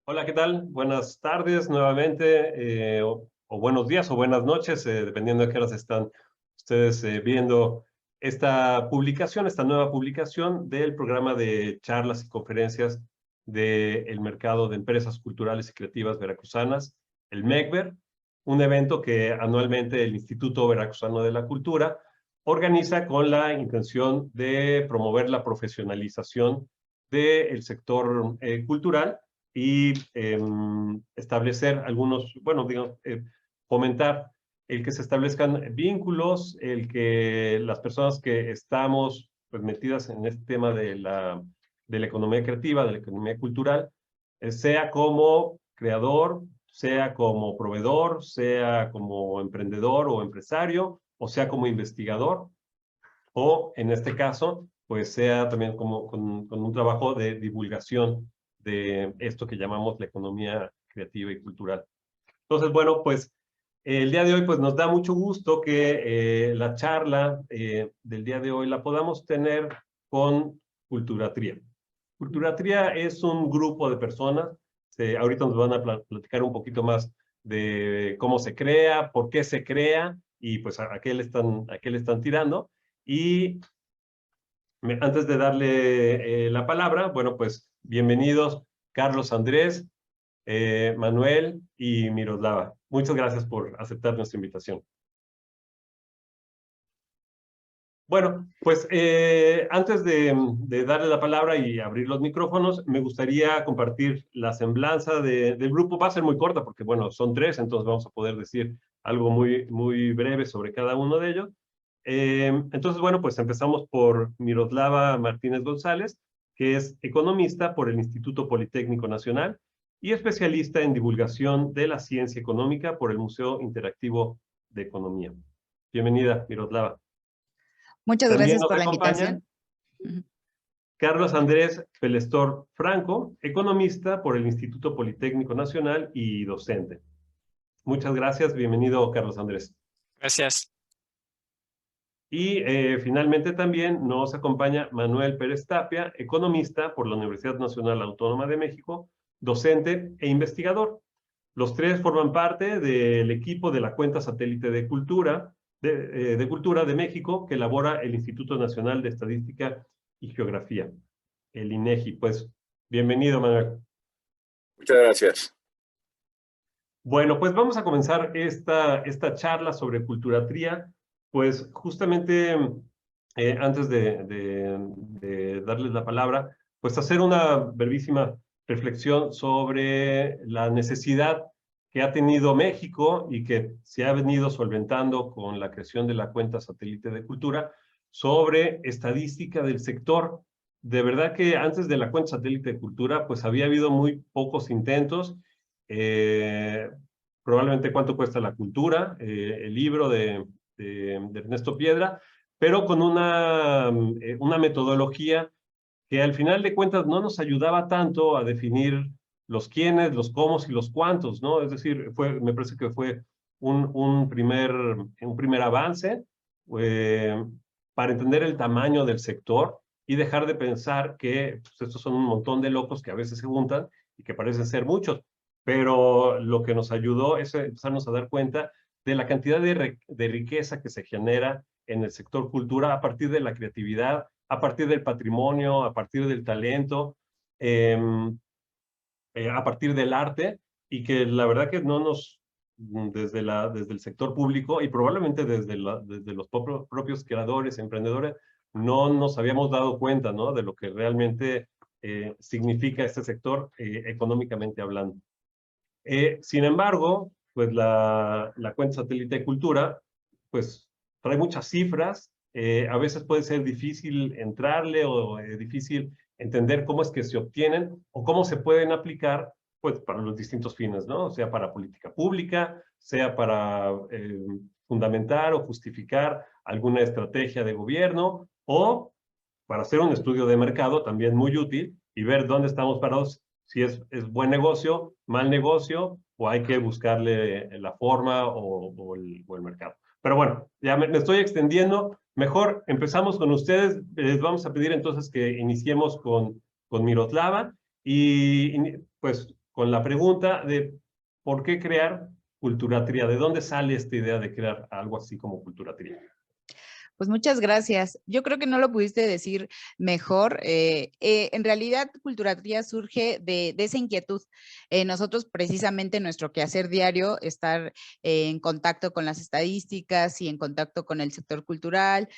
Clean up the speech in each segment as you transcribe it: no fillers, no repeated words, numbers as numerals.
Hola, ¿qué tal? Buenas tardes nuevamente, o buenos días o buenas noches, dependiendo de qué horas están ustedes viendo esta nueva publicación del programa de charlas y conferencias del mercado de empresas culturales y creativas veracruzanas, el MECVER, un evento que anualmente el Instituto Veracruzano de la Cultura organiza con la intención de promover la profesionalización del sector cultural y establecer algunos, bueno, digamos, fomentar el que se establezcan vínculos, el que las personas que estamos pues, metidas en este tema de la economía creativa, de la economía cultural, sea como creador, sea como proveedor, sea como emprendedor o empresario, o sea como investigador, o en este caso, pues sea también como con un trabajo de divulgación de esto que llamamos la economía creativa y cultural. Entonces, bueno, pues el día de hoy pues nos da mucho gusto que la charla del día de hoy la podamos tener con Culturatría. Culturatría es un grupo de personas, ahorita nos van a platicar un poquito más de cómo se crea, por qué se crea y pues a qué le están tirando. Y antes de darle la palabra, bueno, pues bienvenidos Carlos Andrés, Manuel y Miroslava. Muchas gracias por aceptar nuestra invitación. Bueno, pues antes de darle la palabra y abrir los micrófonos, me gustaría compartir la semblanza del grupo. Va a ser muy corta porque, bueno, son tres, entonces vamos a poder decir algo muy breve sobre cada uno de ellos. Entonces, bueno, pues empezamos por Miroslava Martínez González, que es economista por el Instituto Politécnico Nacional y especialista en divulgación de la ciencia económica por el Museo Interactivo de Economía. Bienvenida, Miroslava. Muchas También gracias nos por la acompaña invitación. Carlos Andrés Pelestor Franco, economista por el Instituto Politécnico Nacional y docente. Muchas gracias, bienvenido Carlos Andrés. Gracias. Y finalmente también nos acompaña Manuel Pérez Tapia, economista por la Universidad Nacional Autónoma de México, docente e investigador. Los tres forman parte del equipo de la cuenta satélite de Cultura de México que elabora el Instituto Nacional de Estadística y Geografía, el INEGI. Pues, bienvenido, Manuel. Muchas gracias. Bueno, pues vamos a comenzar esta charla sobre culturatría. Pues justamente antes de darles la palabra, pues hacer una brevísima reflexión sobre la necesidad que ha tenido México y que se ha venido solventando con la creación de la cuenta satélite de cultura sobre estadística del sector. De verdad que antes de la cuenta satélite de cultura, pues había habido muy pocos intentos. Probablemente cuánto cuesta la cultura, el libro de Ernesto Piedra, pero con una metodología que al final de cuentas no nos ayudaba tanto a definir los quiénes, los cómo y los cuántos, ¿no? Es decir, me parece que fue un primer avance eh, para entender el tamaño del sector y dejar de pensar que pues, estos son un montón de locos que a veces se juntan y que parecen ser muchos. Pero lo que nos ayudó es empezarnos a dar cuenta de la cantidad de riqueza que se genera en el sector cultura a partir de la creatividad, a partir del patrimonio, a partir del talento, a partir del arte, y que la verdad que no nos, desde el sector público y probablemente desde los propios creadores, emprendedores, no nos habíamos dado cuenta, ¿no? De lo que realmente significa este sector económicamente hablando. Sin embargo, pues la cuenta satélite de cultura, pues trae muchas cifras, a veces puede ser difícil entrarle o difícil entender cómo es que se obtienen o cómo se pueden aplicar pues para los distintos fines, ¿no? Sea para política pública, sea para fundamentar o justificar alguna estrategia de gobierno o para hacer un estudio de mercado también muy útil y ver dónde estamos parados, si es buen negocio, mal negocio, o hay que buscarle la forma o el mercado. Pero bueno, ya me estoy extendiendo. Mejor empezamos con ustedes. Les vamos a pedir entonces que iniciemos con Miroslava y pues con la pregunta de ¿por qué crear Culturatría? ¿De dónde sale esta idea de crear algo así como Culturatría? Pues muchas gracias. Yo creo que no lo pudiste decir mejor. En realidad, Culturatría surge de esa inquietud. Nosotros precisamente nuestro quehacer diario, estar en contacto con las estadísticas y en contacto con el sector cultural,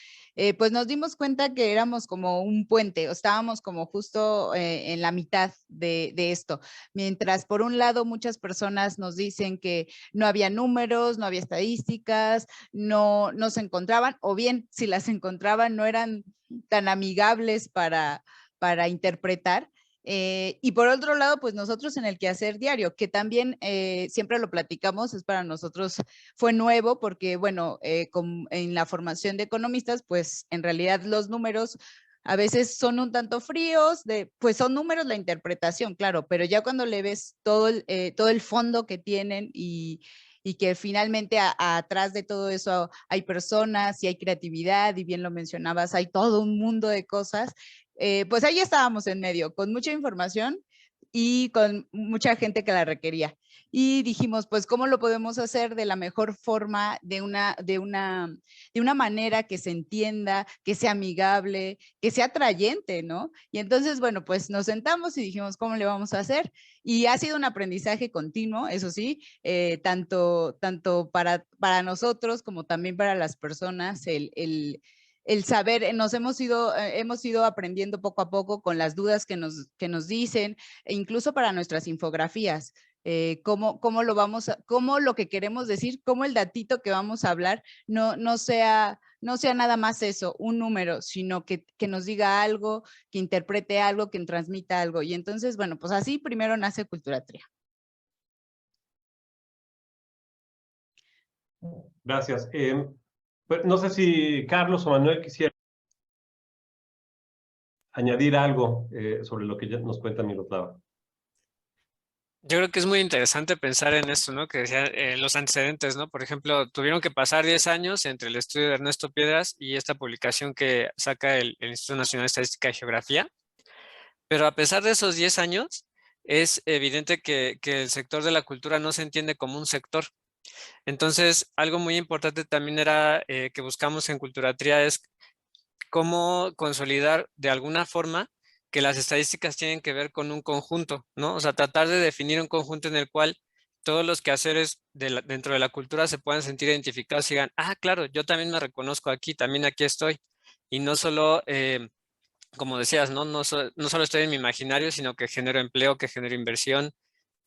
pues nos dimos cuenta que éramos como un puente, o estábamos como justo en la mitad de esto. Mientras por un lado muchas personas nos dicen que no había números, no había estadísticas, no se encontraban, o bien si las encontraban no eran tan amigables para interpretar. Y por otro lado, pues nosotros en el quehacer diario, que también siempre lo platicamos, es para nosotros, fue nuevo porque, bueno, en la formación de economistas, pues en realidad los números a veces son un tanto fríos, pues son números la interpretación, claro, pero ya cuando le ves todo el fondo que tienen y que finalmente atrás de todo eso hay personas y hay creatividad, y bien lo mencionabas, hay todo un mundo de cosas, pues ahí estábamos en medio, con mucha información y con mucha gente que la requería. Y dijimos, pues, ¿cómo lo podemos hacer de la mejor forma, de una manera que se entienda, que sea amigable, que sea atrayente, ¿no? Y entonces, bueno, pues nos sentamos y dijimos, ¿cómo le vamos a hacer? Y ha sido un aprendizaje continuo, eso sí, tanto para nosotros como también para las personas, el saber, hemos ido aprendiendo poco a poco con las dudas que nos dicen, e incluso para nuestras infografías, cómo lo que queremos decir, cómo el datito que vamos a hablar no sea nada más eso, un número, sino que nos diga algo, que interprete algo, que transmita algo. Y entonces, bueno, pues así primero nace Culturatría. Gracias. Pues, no sé si Carlos o Manuel quisiera añadir algo sobre lo que ya nos cuenta Miroslava. Yo creo que es muy interesante pensar en esto, ¿no? Que decía los antecedentes, ¿no? Por ejemplo, tuvieron que pasar 10 años entre el estudio de Ernesto Piedras y esta publicación que saca el Instituto Nacional de Estadística y Geografía. Pero a pesar de esos 10 años, es evidente que el sector de la cultura no se entiende como un sector. Entonces, algo muy importante también era que buscamos en Culturatría es cómo consolidar de alguna forma que las estadísticas tienen que ver con un conjunto, ¿no? O sea, tratar de definir un conjunto en el cual todos los quehaceres dentro de la cultura se puedan sentir identificados y digan, ah, claro, yo también me reconozco aquí, también aquí estoy. Y no solo, como decías, ¿no? No solo estoy en mi imaginario, sino que genero empleo, que genero inversión,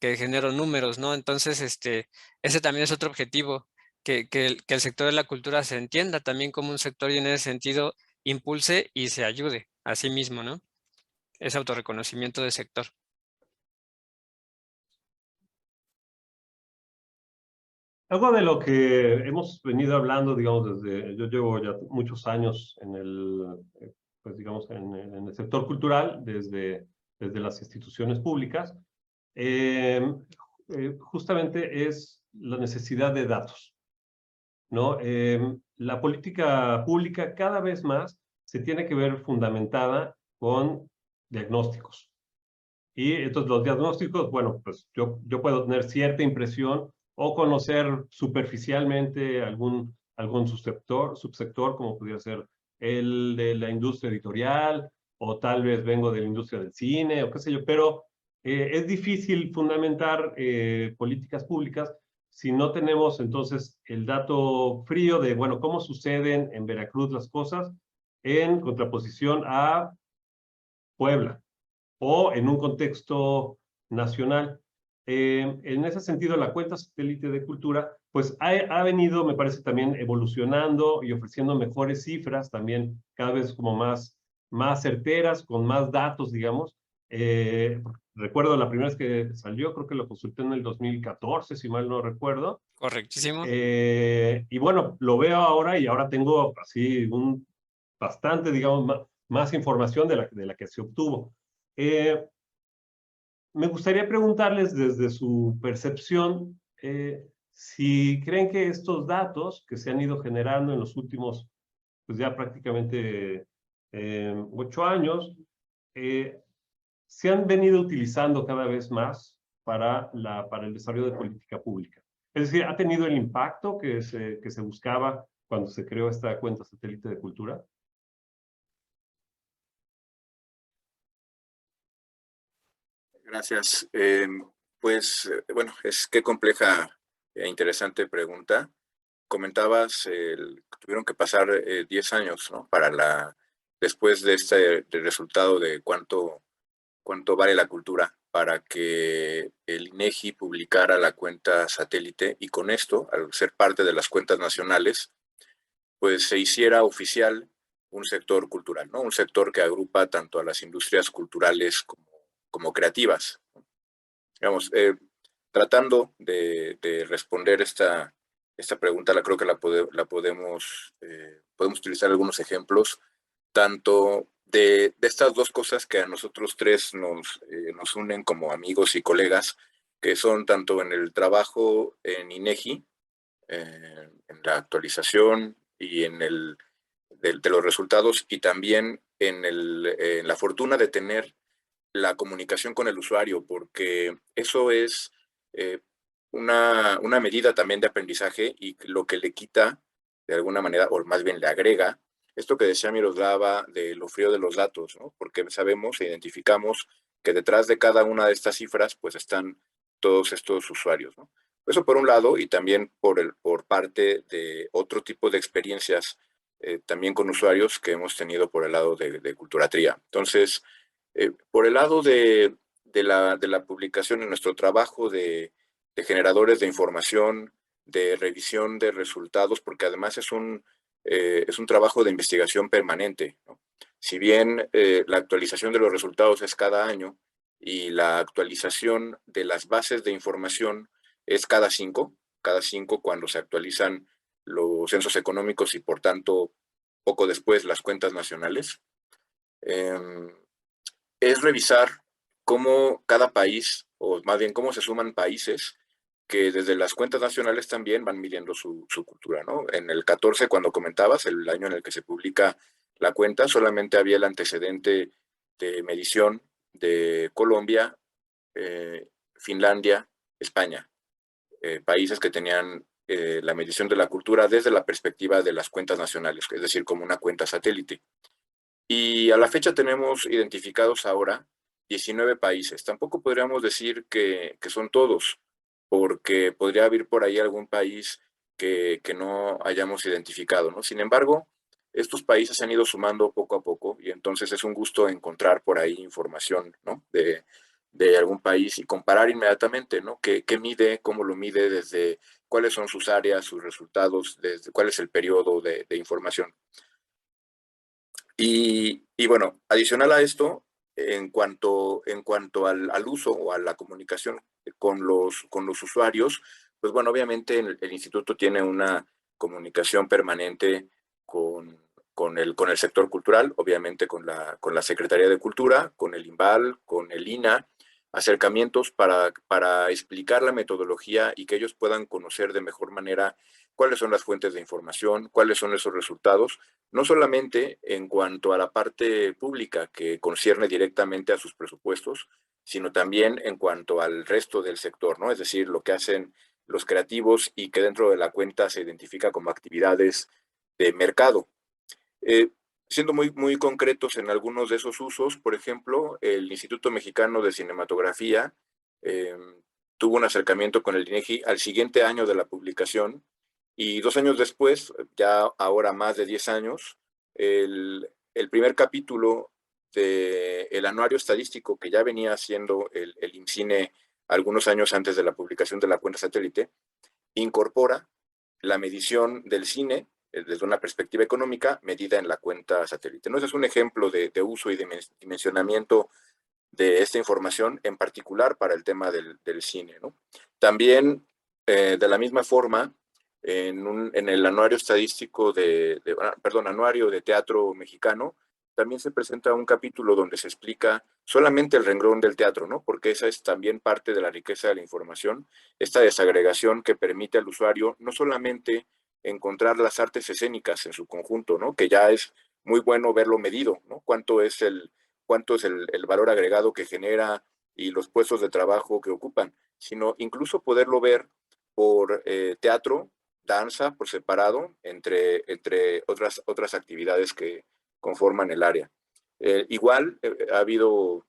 que genero números, ¿no? Entonces, ese también es otro objetivo, que el sector de la cultura se entienda también como un sector y en ese sentido impulse y se ayude a sí mismo, ¿no? Ese autorreconocimiento de sector. Algo de lo que hemos venido hablando, digamos, yo llevo ya muchos años en pues digamos, en el sector cultural, desde las instituciones públicas, justamente es la necesidad de datos, ¿no? La política pública cada vez más se tiene que ver fundamentada con diagnósticos. Y entonces los diagnósticos, bueno, pues yo puedo tener cierta impresión o conocer superficialmente algún subsector, como pudiera ser el de la industria editorial, o tal vez vengo de la industria del cine, o qué sé yo, pero es difícil fundamentar políticas públicas si no tenemos entonces el dato frío de, bueno, cómo suceden en Veracruz las cosas en contraposición a Puebla o en un contexto nacional. En ese sentido, la cuenta satélite de cultura, pues ha venido, me parece, también evolucionando y ofreciendo mejores cifras, también cada vez como más certeras, con más datos, digamos. Recuerdo la primera vez que salió, creo que lo consulté en el 2014, si mal no recuerdo. Correctísimo. Y bueno, lo veo ahora y ahora tengo así bastante, digamos, más información de la que se obtuvo. Me gustaría preguntarles desde su percepción si creen que estos datos que se han ido generando en los últimos, pues ya prácticamente 8 años, se han venido utilizando cada vez más para el desarrollo de política pública. Es decir, ¿ha tenido el impacto que se buscaba cuando se creó esta cuenta satélite de cultura? Gracias. Bueno, qué compleja e interesante pregunta. Comentabas, tuvieron que pasar 10 años, ¿no? Después de del resultado de cuánto vale la cultura, para que el INEGI publicara la cuenta satélite, y con esto, al ser parte de las cuentas nacionales, pues se hiciera oficial un sector cultural, ¿no? Un sector que agrupa tanto a las industrias culturales como creativas. Digamos, tratando de responder esta pregunta, creo que podemos utilizar algunos ejemplos, tanto de estas dos cosas que a nosotros tres nos unen como amigos y colegas, que son tanto en el trabajo en INEGI, en la actualización y de los resultados, y también en la fortuna de tener la comunicación con el usuario, porque eso es una medida también de aprendizaje, y lo que le quita de alguna manera, o más bien le agrega, esto que decía Miroslava de lo frío de los datos, ¿no? Porque sabemos e identificamos que detrás de cada una de estas cifras pues están todos estos usuarios, ¿no? Eso por un lado, y también por parte de otro tipo de experiencias también con usuarios que hemos tenido por el lado de Culturatría. Entonces, por el lado de la publicación, en nuestro trabajo de generadores de información, de revisión de resultados, porque además es un trabajo de investigación permanente, ¿no? Si bien la actualización de los resultados es cada año, y la actualización de las bases de información es cada cinco cuando se actualizan los censos económicos y por tanto poco después las cuentas nacionales, es revisar cómo cada país, o más bien cómo se suman países que desde las cuentas nacionales también van midiendo su cultura, ¿no? En el 14, cuando comentabas, el año en el que se publica la cuenta, solamente había el antecedente de medición de Colombia, Finlandia, España, países que tenían la medición de la cultura desde la perspectiva de las cuentas nacionales, es decir, como una cuenta satélite. Y a la fecha tenemos identificados ahora 19 países. Tampoco podríamos decir que son todos, porque podría haber por ahí algún país que no hayamos identificado, ¿no? Sin embargo, estos países se han ido sumando poco a poco, y entonces es un gusto encontrar por ahí información, ¿no? de algún país, y comparar inmediatamente, ¿no? ¿Qué mide? ¿Cómo lo mide? Desde cuáles son sus áreas, sus resultados, desde cuál es el periodo de información. Y bueno, adicional a esto, en cuanto al uso o a la comunicación con los usuarios, pues bueno, obviamente el instituto tiene una comunicación permanente con el sector cultural, obviamente con la Secretaría de Cultura, con el INVAL, con el INA, acercamientos para explicar la metodología y que ellos puedan conocer de mejor manera cuáles son las fuentes de información, cuáles son esos resultados, no solamente en cuanto a la parte pública que concierne directamente a sus presupuestos, sino también en cuanto al resto del sector, ¿no? Es decir, lo que hacen los creativos y que dentro de la cuenta se identifica como actividades de mercado. Siendo muy concretos en algunos de esos usos, por ejemplo, el Instituto Mexicano de Cinematografía tuvo un acercamiento con el INEGI al siguiente año de la publicación, y 2 años después, ya ahora más de 10 años, el primer capítulo del anuario estadístico que ya venía haciendo el IMCINE algunos años antes de la publicación de la cuenta satélite, incorpora la medición del cine desde una perspectiva económica medida en la cuenta satélite, ¿no? Ese es un ejemplo de uso y de dimensionamiento de esta información, en particular para el tema del cine, ¿no? También, de la misma forma, en el anuario estadístico anuario de teatro mexicano, también se presenta un capítulo donde se explica solamente el renglón del teatro, ¿no? Porque esa es también parte de la riqueza de la información, esta desagregación que permite al usuario no solamente encontrar las artes escénicas en su conjunto, ¿no? Que ya es muy bueno verlo medido, ¿no? Cuánto es el valor agregado que genera y los puestos de trabajo que ocupan, sino incluso poderlo ver por teatro, danza, por separado, entre otras actividades que conforman el área. Igual ha habido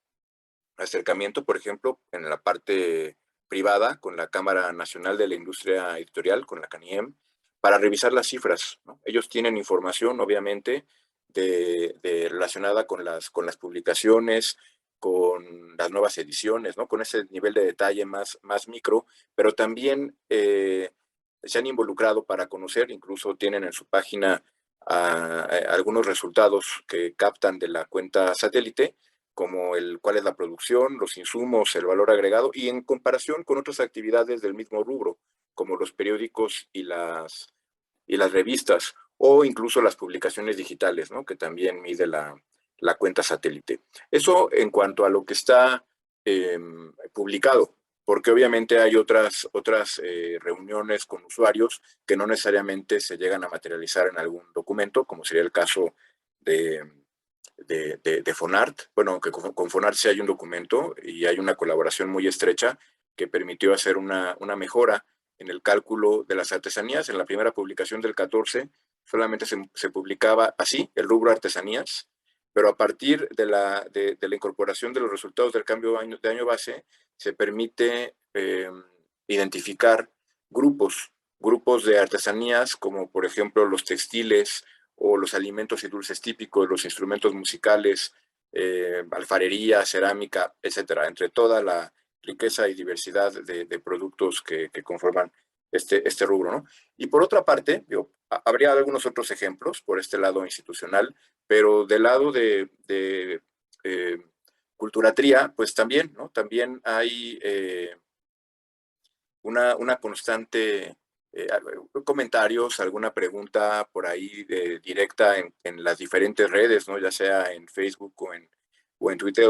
acercamiento, por ejemplo, en la parte privada con la Cámara Nacional de la Industria Editorial, con la CANIEM, para revisar las cifras, ¿no? Ellos tienen información, obviamente, relacionada con las publicaciones, con las nuevas ediciones, ¿no? Con ese nivel de detalle más micro, pero también se han involucrado para conocer, incluso tienen en su página algunos resultados que captan de la cuenta satélite, como cuál es la producción, los insumos, el valor agregado, y en comparación con otras actividades del mismo rubro, como los periódicos y las revistas, o incluso las publicaciones digitales, ¿no? Que también mide la cuenta satélite. Eso en cuanto a lo que está publicado, porque obviamente hay otras reuniones con usuarios que no necesariamente se llegan a materializar en algún documento, como sería el caso de Fonart. Bueno, que con Fonart sí hay un documento y hay una colaboración muy estrecha que permitió hacer una mejora en el cálculo de las artesanías. En la primera publicación del 14 solamente se publicaba así, el rubro artesanías, pero a partir de la incorporación de los resultados del cambio de año base, se permite identificar grupos de artesanías, como por ejemplo los textiles o los alimentos y dulces típicos, los instrumentos musicales, alfarería, cerámica, etcétera, entre toda la riqueza y diversidad de productos que conforman este rubro, ¿no? Y por otra parte, habría algunos otros ejemplos por este lado institucional, pero del lado de Culturatría, pues también, ¿no? También hay una constante comentarios, alguna pregunta por ahí directa en las diferentes redes, ¿no? Ya sea en Facebook o en Twitter,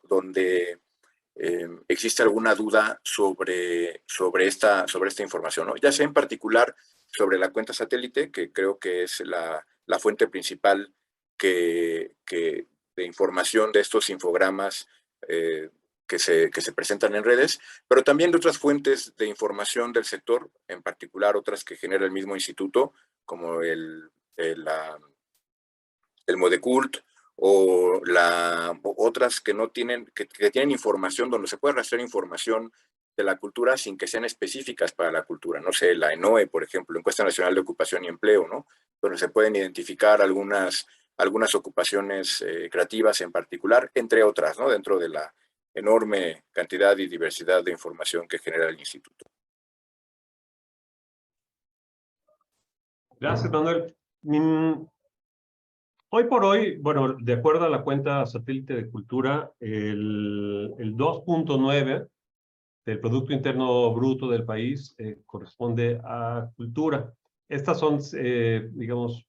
donde existe alguna duda sobre esta información, ¿no? Ya sea en particular sobre la cuenta satélite, que creo que es la fuente principal de información de estos infogramas que se presentan en redes, pero también de otras fuentes de información del sector, en particular otras que genera el mismo instituto, como el Modecult, o otras que no tienen, que tienen información, donde se puede rastrear información de la cultura sin que sean específicas para la cultura. No sé, la ENOE, por ejemplo, Encuesta Nacional de Ocupación y Empleo, ¿no? Donde se pueden identificar algunas ocupaciones creativas en particular, entre otras, ¿no? Dentro de la enorme cantidad y diversidad de información que genera el instituto. Gracias, Manuel. Hoy por hoy, bueno, de acuerdo a la cuenta satélite de cultura, el 2.9 del Producto Interno Bruto del país corresponde a cultura. Estas son, digamos,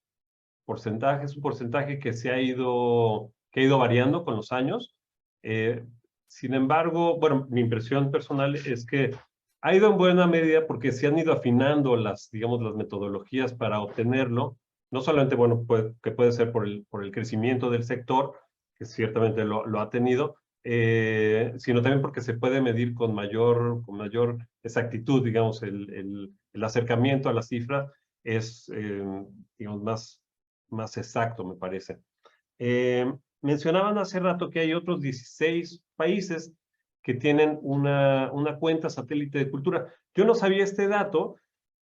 porcentajes, un porcentaje que ha ido variando con los años. Sin embargo, bueno, mi impresión personal es que ha ido en buena medida porque se han ido afinando digamos, las metodologías para obtenerlo. No solamente, bueno, que puede ser por el crecimiento del sector, que ciertamente lo ha tenido, sino también porque se puede medir con mayor exactitud, digamos, el acercamiento a la cifra es, digamos, más exacto, me parece. Mencionaban hace rato que hay otros 16 países que tienen una cuenta satélite de cultura. Yo no sabía este dato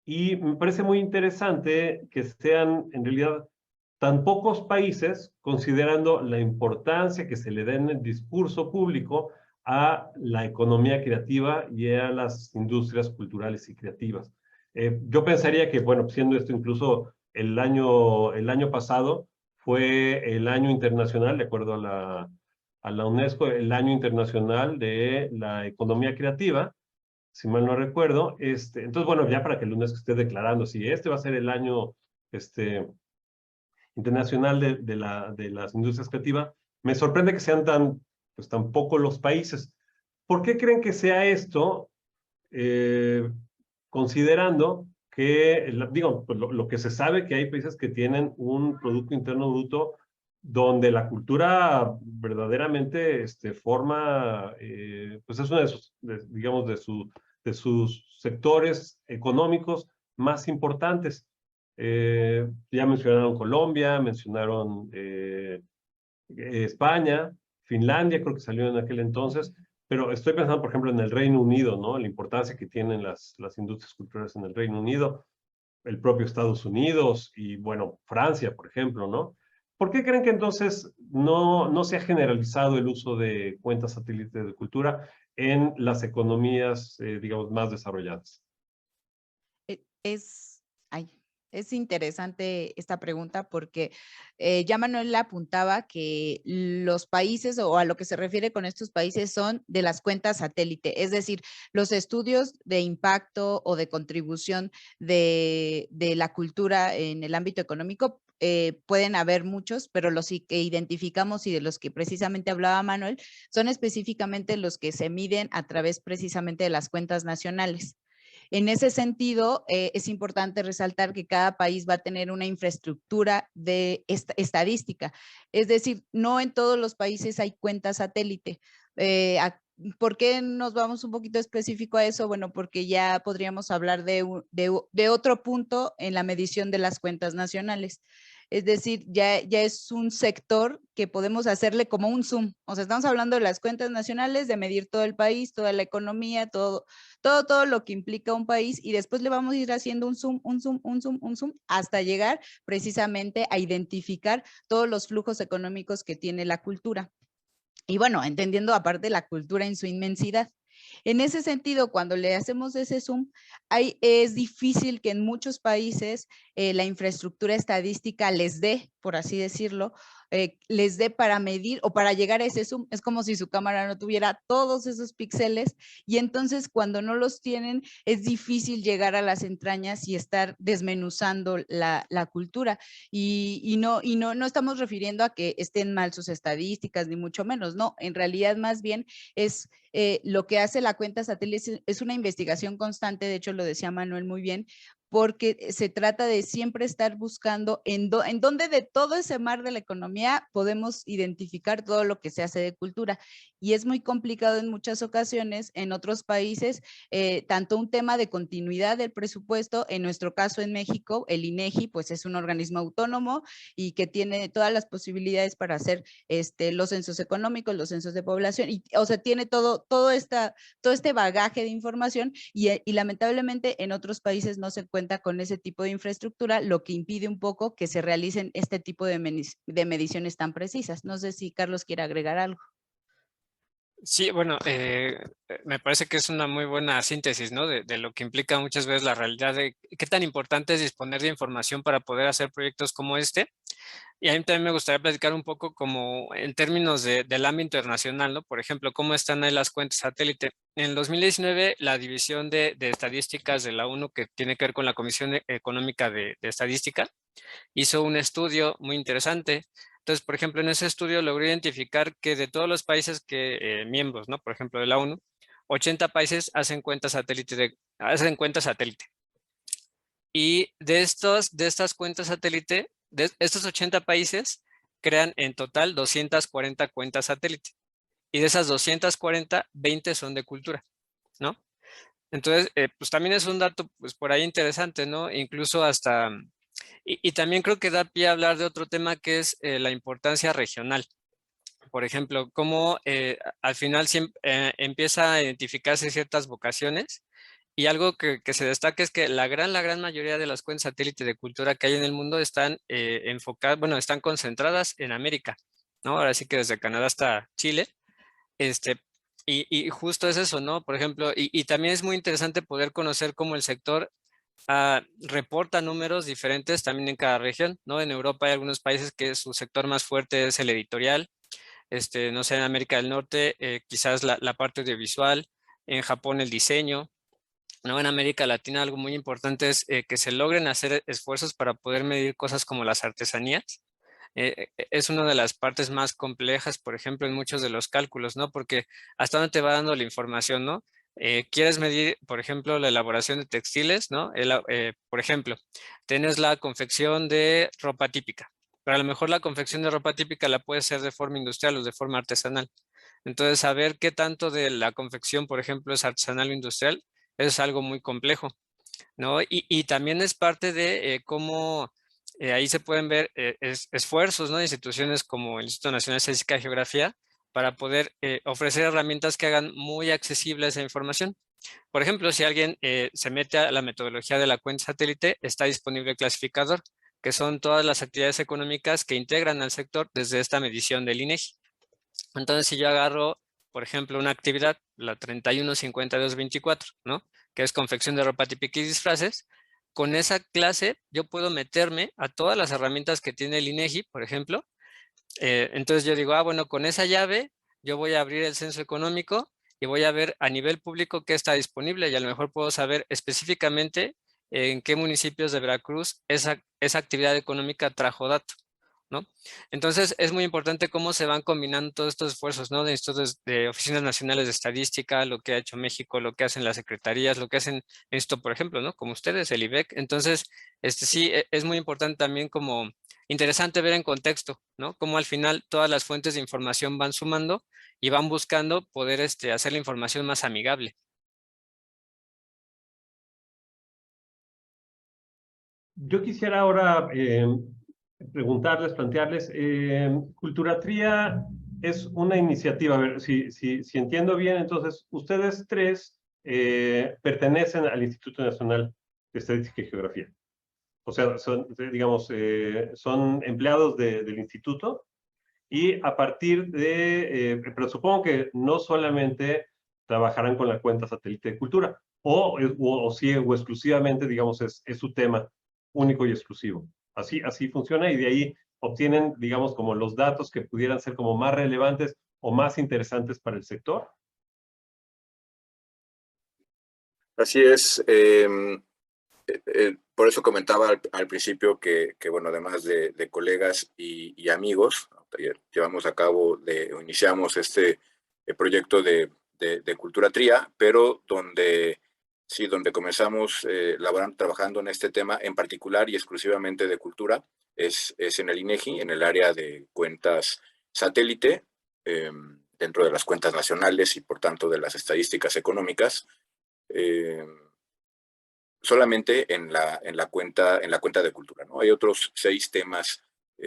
y me parece muy interesante que sean en realidad tan pocos países, considerando la importancia que se le da en el discurso público a la economía creativa y a las industrias culturales y creativas. Yo pensaría que, bueno, siendo esto incluso el año pasado, fue el año internacional, de acuerdo a la UNESCO, el año internacional de la economía creativa, si mal no recuerdo. Entonces, bueno, ya para que el UNESCO esté declarando si este va a ser el año internacional de las industrias creativas, me sorprende que sean tan pocos los países. ¿Por qué creen que sea esto? Considerando que, digo, pues lo que se sabe que hay países que tienen un Producto Interno Bruto donde la cultura verdaderamente forma, pues es uno de sus, digamos, de sus sectores económicos más importantes. Ya mencionaron Colombia, mencionaron España, Finlandia, creo que salió en aquel entonces, pero estoy pensando, por ejemplo, en el Reino Unido, ¿no? La importancia que tienen las industrias culturales en el Reino Unido, el propio Estados Unidos y, bueno, Francia, por ejemplo, ¿no? ¿Por qué creen que entonces no se ha generalizado el uso de cuentas satélites de cultura en las economías, digamos, más desarrolladas? Es, ay, es interesante esta pregunta porque ya Manuel apuntaba que los países o a lo que se refiere con estos países son de las cuentas satélite, es decir, los estudios de impacto o de contribución de la cultura en el ámbito económico. Pueden haber muchos, pero los que identificamos y de los que precisamente hablaba Manuel son específicamente los que se miden a través precisamente de las cuentas nacionales. En ese sentido, es importante resaltar que cada país va a tener una infraestructura de estadística. Es decir, no en todos los países hay cuentas satélite. ¿Por qué nos vamos un poquito específico a eso? Bueno, porque ya podríamos hablar de otro punto en la medición de las cuentas nacionales. Es decir, ya es un sector que podemos hacerle como un zoom. O sea, estamos hablando de las cuentas nacionales, de medir todo el país, toda la economía, todo lo que implica un país, y después le vamos a ir haciendo un zoom, un zoom, un zoom, un zoom, hasta llegar precisamente a identificar todos los flujos económicos que tiene la cultura. Y bueno, entendiendo aparte la cultura en su inmensidad. En ese sentido, cuando le hacemos ese zoom, es difícil que en muchos países la infraestructura estadística les dé, por así decirlo, les dé para medir o para llegar a ese zoom. Es como si su cámara no tuviera todos esos píxeles, y entonces cuando no los tienen es difícil llegar a las entrañas y estar desmenuzando la cultura. Y no estamos refiriendo a que estén mal sus estadísticas, ni mucho menos, no. En realidad más bien es lo que hace la cuenta satélite es una investigación constante, de hecho lo decía Manuel muy bien, porque se trata de siempre estar buscando en dónde de todo ese mar de la economía podemos identificar todo lo que se hace de cultura. Y es muy complicado en muchas ocasiones en otros países, tanto un tema de continuidad del presupuesto, en nuestro caso en México, el INEGI, pues es un organismo autónomo y que tiene todas las posibilidades para hacer los censos económicos, los censos de población, y, o sea, tiene todo este bagaje de información, y lamentablemente en otros países no se cuenta con ese tipo de infraestructura, lo que impide un poco que se realicen este tipo de mediciones tan precisas. No sé si Carlos quiere agregar algo. Sí, bueno, me parece que es una muy buena síntesis, ¿no? De lo que implica muchas veces la realidad de qué tan importante es disponer de información para poder hacer proyectos como este. Y a mí también me gustaría platicar un poco como en términos del ámbito internacional, ¿no? Por ejemplo, cómo están ahí las cuentas satélite. En el 2019, la División de Estadísticas de la ONU, que tiene que ver con la Comisión Económica de Estadística, hizo un estudio muy interesante. Entonces, por ejemplo, en ese estudio logró identificar que de todos los países miembros, ¿no? Por ejemplo, de la ONU, 80 países hacen cuentas satélite. Y de estas cuentas satélite, de estos 80 países crean en total 240 cuentas satélite. Y de esas 240, 20 son de cultura, ¿no? Entonces, pues también es un dato, pues por ahí interesante, ¿no? Incluso hasta, y también creo que da pie a hablar de otro tema que es la importancia regional. Por ejemplo, cómo al final empieza a identificarse ciertas vocaciones, y algo que se destaca es que la gran mayoría de las cuentas satélite de cultura que hay en el mundo están enfocadas, bueno, están concentradas en América, ¿no? Ahora sí que desde Canadá hasta Chile, este, y justo es eso, ¿no? Por ejemplo, y también es muy interesante poder conocer cómo el sector reporta números diferentes también en cada región, ¿no? En Europa hay algunos países que su sector más fuerte es el editorial, no sé, en América del Norte quizás la parte audiovisual, en Japón el diseño, ¿no? En América Latina algo muy importante es que se logren hacer esfuerzos para poder medir cosas como las artesanías. Es una de las partes más complejas, por ejemplo, en muchos de los cálculos, ¿no? Porque hasta dónde te va dando la información, ¿no? Quieres medir, por ejemplo, la elaboración de textiles, ¿no? Por ejemplo, tienes la confección de ropa típica, pero a lo mejor la confección de ropa típica la puede hacer de forma industrial o de forma artesanal. Entonces, saber qué tanto de la confección, por ejemplo, es artesanal o industrial, es algo muy complejo, ¿no? Y también es parte de cómo ahí se pueden ver esfuerzos, ¿no? De instituciones como el Instituto Nacional de Estadística y Geografía para poder ofrecer herramientas que hagan muy accesible esa información. Por ejemplo, si alguien se mete a la metodología de la cuenta satélite, está disponible el clasificador, que son todas las actividades económicas que integran al sector desde esta medición del INEGI. Entonces, si yo agarro, por ejemplo, una actividad, la 315224, ¿no? Que es confección de ropa típica y disfraces, con esa clase yo puedo meterme a todas las herramientas que tiene el INEGI, por ejemplo. Entonces yo digo, bueno, con esa llave yo voy a abrir el censo económico y voy a ver a nivel público qué está disponible y a lo mejor puedo saber específicamente en qué municipios de Veracruz esa actividad económica trajo dato, ¿no? Entonces es muy importante cómo se van combinando todos estos esfuerzos, ¿no? De institutos de oficinas nacionales de estadística, lo que ha hecho México, lo que hacen las secretarías, lo que hacen esto, por ejemplo, ¿no? Como ustedes, el IBEC. Entonces, sí, es muy importante también como interesante ver en contexto, ¿no? Cómo al final todas las fuentes de información van sumando y van buscando poder hacer la información más amigable. Yo quisiera ahora preguntarles, plantearles, Culturatría es una iniciativa, a ver, si entiendo bien, entonces ustedes tres pertenecen al Instituto Nacional de Estadística y Geografía. O sea, son, digamos, son empleados del instituto y a partir de, pero supongo que no solamente trabajarán con la cuenta satélite de cultura, o sí, o exclusivamente, digamos, es su tema único y exclusivo. Así funciona y de ahí obtienen, digamos, como los datos que pudieran ser como más relevantes o más interesantes para el sector. Así es. Por eso comentaba al principio que, bueno, además de colegas y amigos, llevamos a cabo, iniciamos este proyecto de Culturatría, pero donde comenzamos trabajando en este tema en particular y exclusivamente de cultura, es en el INEGI, en el área de cuentas satélite, dentro de las cuentas nacionales y por tanto de las estadísticas económicas. Solamente en la cuenta de cultura, ¿no? Hay otros 6 temas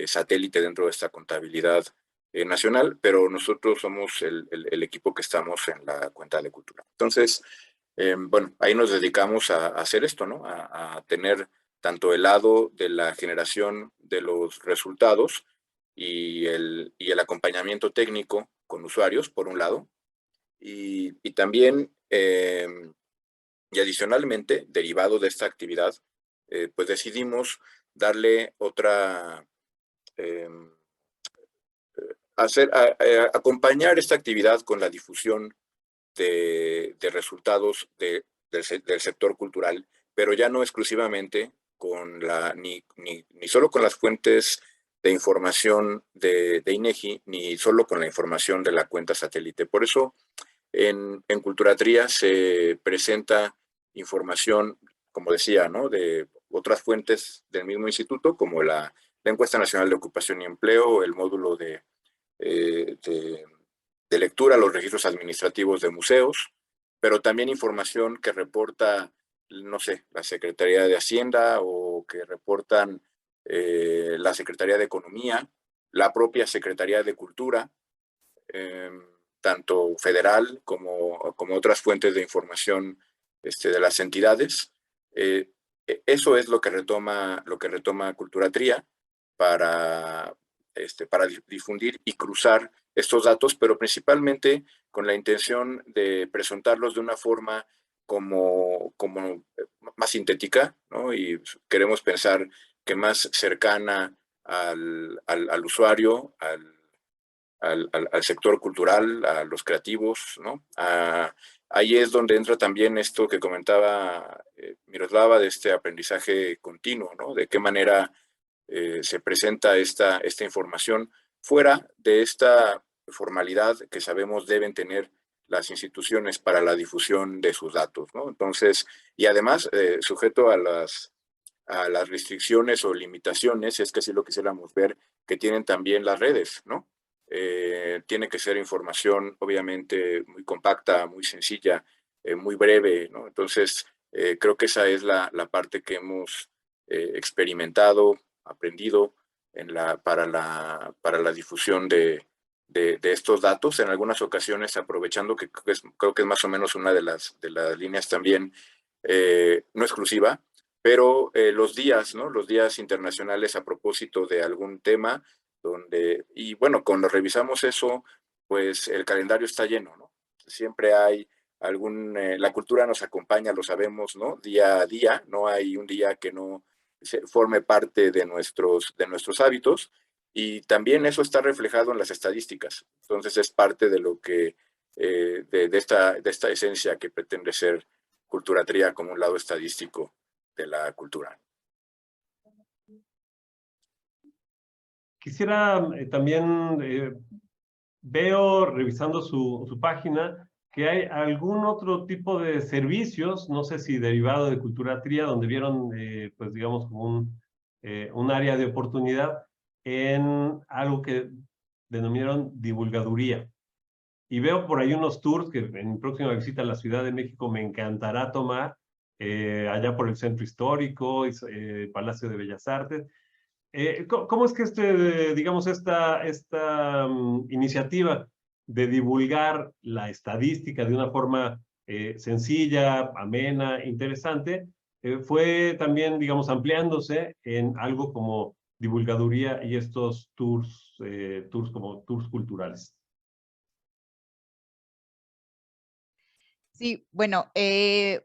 satélite dentro de esta contabilidad nacional, pero nosotros somos el equipo que estamos en la cuenta de cultura. Entonces, bueno, ahí nos dedicamos a hacer esto, ¿no? A tener tanto el lado de la generación de los resultados y el acompañamiento técnico con usuarios, por un lado, y también y adicionalmente, derivado de esta actividad, pues decidimos darle otra, acompañar esta actividad con la difusión de resultados del sector cultural, pero ya no exclusivamente con ni solo con las fuentes de información de INEGI, ni solo con la información de la cuenta satélite. Por eso, en Culturatría se presenta información, como decía, ¿no? De otras fuentes del mismo instituto, como la Encuesta Nacional de Ocupación y Empleo, el módulo de lectura, los registros administrativos de museos, pero también información que reporta, no sé, la Secretaría de Hacienda o que reportan la Secretaría de Economía, la propia Secretaría de Cultura, tanto federal como otras fuentes de información de las entidades. Eso es lo que retoma Culturatría para difundir y cruzar estos datos, pero principalmente con la intención de presentarlos de una forma como más sintética, ¿no? Y queremos pensar que más cercana al usuario, al sector cultural, a los creativos, ¿no? Ahí es donde entra también esto que comentaba Miroslava, de este aprendizaje continuo, ¿no? De qué manera se presenta esta información fuera de esta formalidad que sabemos deben tener las instituciones para la difusión de sus datos, ¿no? Entonces, y además sujeto a a las restricciones o limitaciones, es que así lo quisiéramos ver, que tienen también las redes, ¿no? Tiene que ser información obviamente muy compacta, muy sencilla, muy breve, ¿no? Entonces, creo que esa es la parte que hemos experimentado, aprendido para la difusión de estos datos. En algunas ocasiones, aprovechando que creo que es más o menos una de las líneas también, no exclusiva, pero los días, ¿no? Los días internacionales a propósito de algún tema, y bueno, cuando revisamos eso, pues el calendario está lleno, ¿no? Siempre hay la cultura nos acompaña, lo sabemos, ¿no? Día a día, no hay un día que no forme parte de nuestros hábitos, y también eso está reflejado en las estadísticas. Entonces es parte de lo que, de esta esencia que pretende ser Culturatría como un lado estadístico de la cultura. Quisiera también, veo, revisando su página, que hay algún otro tipo de servicios, no sé si derivado de Culturatría, donde vieron, pues digamos, como un área de oportunidad en algo que denominaron divulgaduría. Y veo por ahí unos tours que en mi próxima visita a la Ciudad de México me encantará tomar, allá por el Centro Histórico, Palacio de Bellas Artes. ¿Cómo es que digamos, esta iniciativa de divulgar la estadística de una forma sencilla, amena, interesante, fue también, digamos, ampliándose en algo como divulgaduría y estos tours, como tours culturales? Sí, bueno,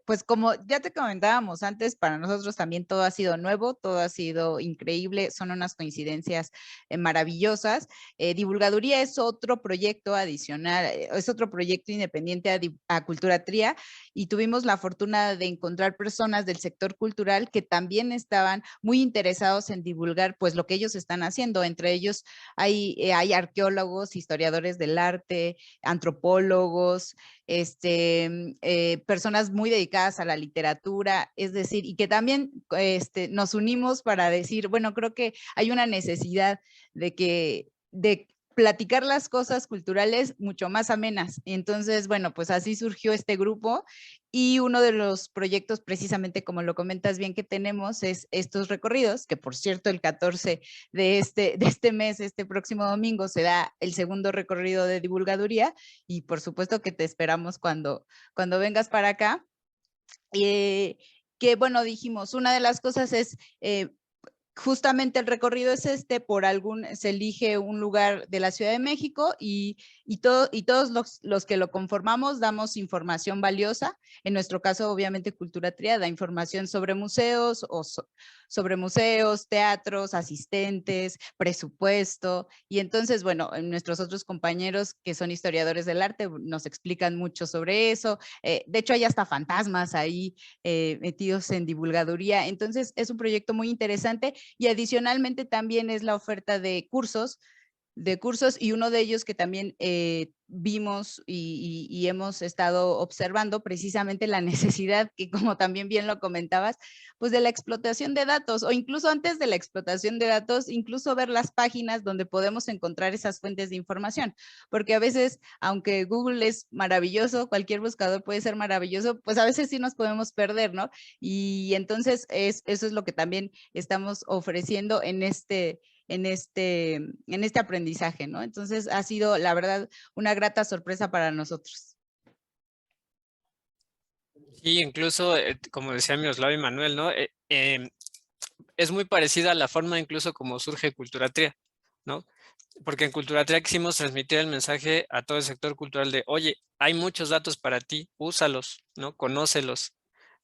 pues como ya te comentábamos antes, para nosotros también todo ha sido nuevo, todo ha sido increíble, son unas coincidencias maravillosas. Divulgaduría es otro proyecto adicional, es otro proyecto independiente a Culturatría, y tuvimos la fortuna de encontrar personas del sector cultural que también estaban muy interesados en divulgar pues lo que ellos están haciendo. Entre ellos hay arqueólogos, historiadores del arte, antropólogos, personas muy dedicadas a la literatura, es decir, y que también nos unimos para decir, bueno, creo que hay una necesidad de platicar las cosas culturales mucho más amenas. Entonces, bueno, pues así surgió este grupo, y uno de los proyectos, precisamente como lo comentas bien, que tenemos es estos recorridos, que por cierto el 14 de este mes, este próximo domingo, se da el segundo recorrido de divulgaduría, y por supuesto que te esperamos cuando vengas para acá. Que bueno, dijimos, una de las cosas es justamente el recorrido es se elige un lugar de la Ciudad de México, y todos los que lo conformamos damos información valiosa. En nuestro caso, obviamente, Culturatría da información sobre museos, sobre museos, teatros, asistentes, presupuesto, y entonces, bueno, nuestros otros compañeros que son historiadores del arte nos explican mucho sobre eso. De hecho, hay hasta fantasmas ahí metidos en divulgaduría. Entonces, es un proyecto muy interesante. Y adicionalmente también es la oferta de cursos, y uno de ellos que también vimos y hemos estado observando, precisamente la necesidad, que como también bien lo comentabas, pues de la explotación de datos, o incluso antes de la explotación de datos, incluso ver las páginas donde podemos encontrar esas fuentes de información, porque a veces, aunque Google es maravilloso, cualquier buscador puede ser maravilloso, pues a veces sí nos podemos perder, ¿no? Y entonces eso es lo que también estamos ofreciendo en este aprendizaje, ¿no? Entonces ha sido, la verdad, una grata sorpresa para nosotros. Sí, incluso, como decía Miroslava y Manuel, ¿no? Es muy parecida a la forma incluso como surge Culturatría, ¿no? Porque en Culturatría quisimos transmitir el mensaje a todo el sector cultural de, oye, hay muchos datos para ti, úsalos, ¿no? Conócelos.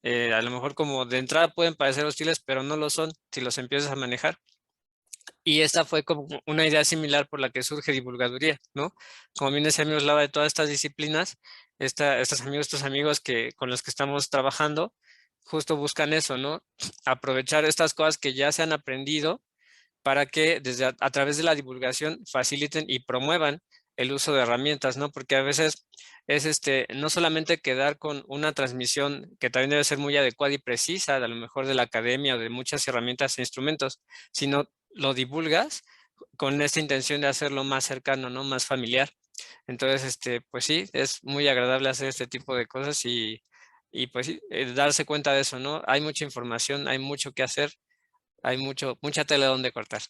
A lo mejor como de entrada pueden parecer hostiles, pero no lo son si los empiezas a manejar. Y esta fue como una idea similar por la que surge Divulgaduría, ¿no? Como bien decía Miroslava, de todas estas disciplinas, estos amigos con los que estamos trabajando, justo buscan eso, ¿no? Aprovechar estas cosas que ya se han aprendido para que a través de la divulgación faciliten y promuevan el uso de herramientas, ¿no? Porque a veces es no solamente quedar con una transmisión que también debe ser muy adecuada y precisa, a lo mejor de la academia o de muchas herramientas e instrumentos, sino lo divulgas con esta intención de hacerlo más cercano, ¿no? Más familiar. Entonces, pues sí, es muy agradable hacer este tipo de cosas y pues sí, darse cuenta de eso, ¿no? Hay mucha información, hay mucho que hacer, hay mucha tela donde cortar.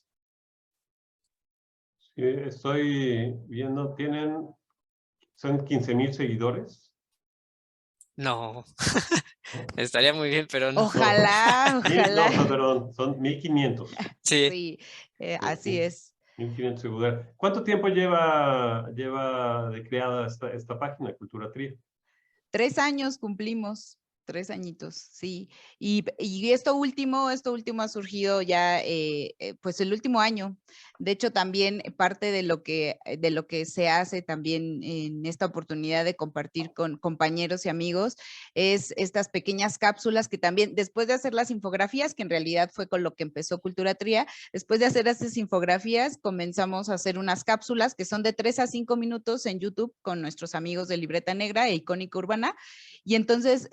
Sí, estoy viendo, son 15,000 seguidores, No, ¿no? estaría muy bien, pero no. Ojalá, No, ojalá. perdón, son 1,500. Sí, Sí, Sí, así es. 1,500 seguidores. ¿Cuánto tiempo lleva de creada esta página, Cultura Tría? 3 años cumplimos, 3 añitos, sí. Y esto último ha surgido ya, pues el último año. De hecho, también parte de lo que se hace también en esta oportunidad de compartir con compañeros y amigos es estas pequeñas cápsulas que también, después de hacer las infografías, que en realidad fue con lo que empezó Cultura Tría, después de hacer estas infografías, comenzamos a hacer unas cápsulas que son de 3 a 5 minutos en YouTube con nuestros amigos de Libreta Negra e Icónica Urbana. Y entonces,